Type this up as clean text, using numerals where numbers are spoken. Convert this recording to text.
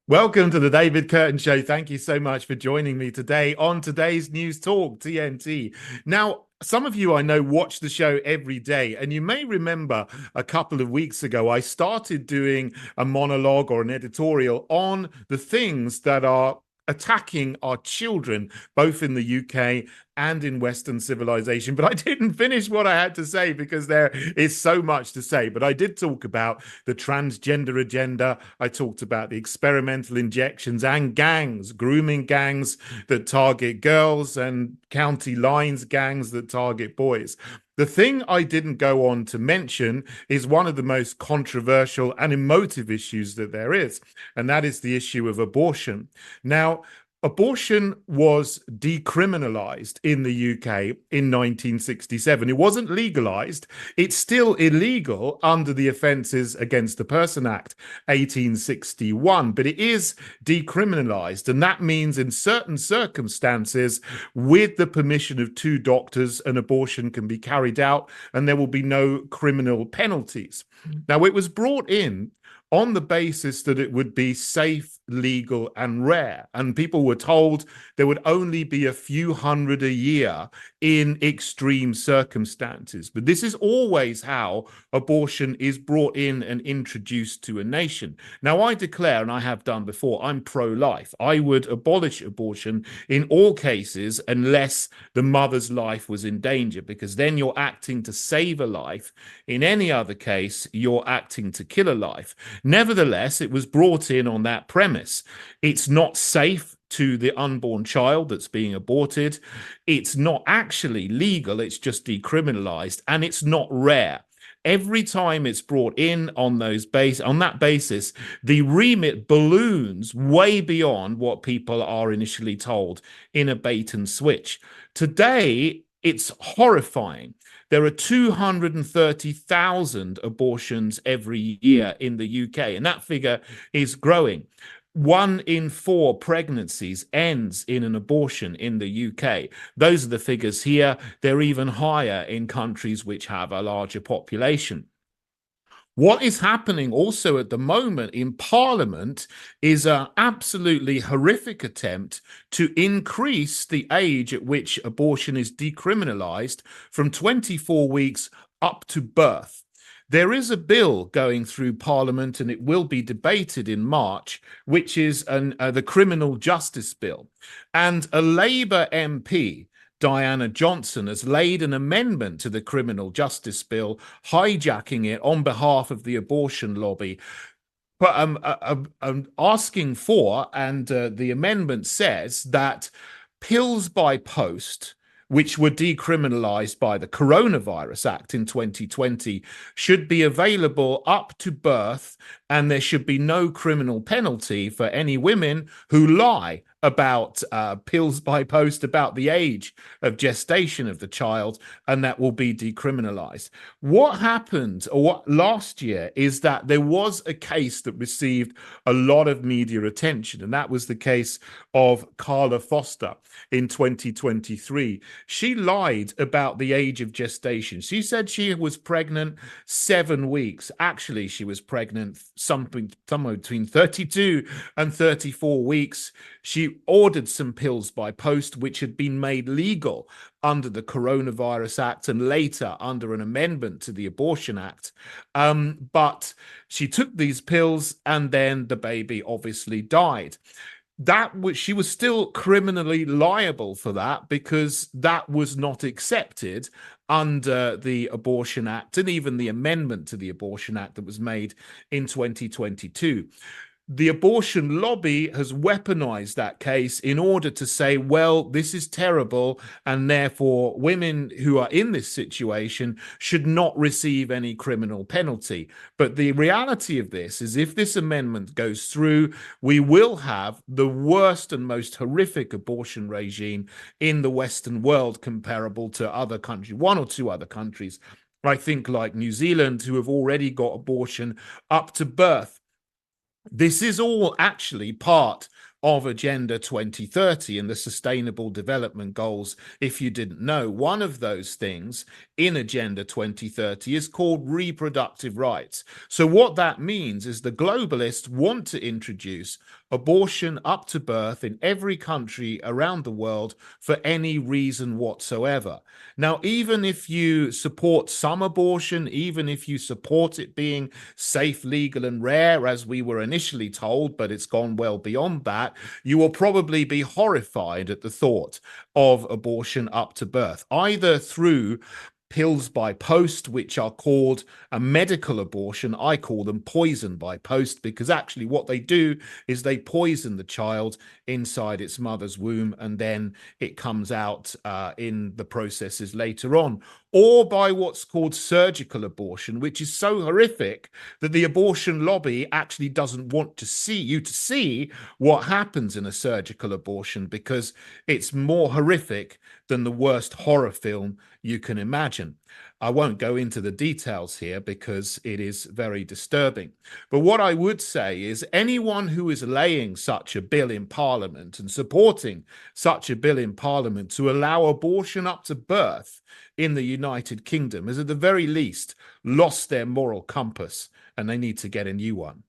Welcome to the David Kurten Show. Thank you so much for joining me today on today's News Talk TNT. Now, some of you I know watch the show every day, and you may remember a couple of weeks ago, I started doing a monologue or an editorial on the things that are attacking our children, both in the UK and in Western civilization. But I didn't finish what I had to say because there is so much to say. But I did talk about the transgender agenda. I talked about the experimental injections and gangs, grooming gangs that target girls and county lines gangs that target boys. The thing I didn't go on to mention is one of the most controversial and emotive issues that there is, and that is the issue of abortion. Now, abortion was decriminalized in the UK in 1967. It wasn't legalized. It's still illegal under the Offences Against the Person Act 1861, but it is decriminalized. And that means in certain circumstances, with the permission of two doctors, an abortion can be carried out and there will be no criminal penalties. Now, it was brought in on the basis that it would be safe, legal, and rare. And people were told there would only be a few hundred a year in extreme circumstances. But this is always how abortion is brought in and introduced to a nation. Now, I declare, and I have done before, I'm pro-life. I would abolish abortion in all cases unless the mother's life was in danger, because then you're acting to save a life. In any other case, you're acting to kill a life. Nevertheless, it was brought in on that premise. It's not safe to the unborn child that's being aborted. It's not actually legal. It's just decriminalized, and it's not rare. Every time it's brought in on that basis, the remit balloons way beyond what people are initially told in a bait and switch. Today, it's horrifying. There are 230,000 abortions every year in the UK, and that figure is growing. 1 in 4 pregnancies ends in an abortion in the UK. Those are the figures here. They're even higher in countries which have a larger population. What is happening also at the moment in Parliament is an absolutely horrific attempt to increase the age at which abortion is decriminalized from 24 weeks up to birth. There is a bill going through Parliament, and it will be debated in March, which is the Criminal Justice Bill. And a Labour MP, Diana Johnson, has laid an amendment to the Criminal Justice Bill, hijacking it on behalf of the abortion lobby. But asking for, and the amendment says that pills by post, which were decriminalized by the Coronavirus Act in 2020, should be available up to birth, and there should be no criminal penalty for any women who lie about pills by post, about the age of gestation of the child, and that will be decriminalized. What happened, or what last year, is that there was a case that received a lot of media attention, and that was the case of Carla Foster in 2023. She lied about the age of gestation. She said she was pregnant 7 weeks. Actually, she was pregnant somewhere between 32 and 34 weeks. She ordered some pills by post, which had been made legal under the Coronavirus Act and later under an amendment to the Abortion Act. But she took these pills, and then the baby obviously died. She was still criminally liable for that, because that was not accepted under the Abortion Act and even the amendment to the Abortion Act that was made in 2022. The abortion lobby has weaponized that case in order to say, well, this is terrible, and therefore women who are in this situation should not receive any criminal penalty. But the reality of this is, if this amendment goes through, we will have the worst and most horrific abortion regime in the Western world, comparable to other countries, 1 or 2 other countries, I think, like New Zealand, who have already got abortion up to birth. This is all actually part of Agenda 2030 and the Sustainable Development Goals. If you didn't know, one of those things in Agenda 2030 is called reproductive rights. So what that means is the globalists want to introduce abortion up to birth in every country around the world for any reason whatsoever. Now, even if you support some abortion, even if you support it being safe, legal, and rare, as we were initially told, but it's gone well beyond that, you will probably be horrified at the thought of abortion up to birth, either through pills by post, which are called a medical abortion. I call them poison by post, because actually what they do is they poison the child inside its mother's womb, and then it comes out in the processes later on, or by what's called surgical abortion, which is so horrific that the abortion lobby actually doesn't want to see what happens in a surgical abortion, because it's more horrific than the worst horror film you can imagine. I won't go into the details here because it is very disturbing. But what I would say is anyone who is laying such a bill in Parliament and supporting such a bill in Parliament to allow abortion up to birth in the United Kingdom has at the very least lost their moral compass, and they need to get a new one.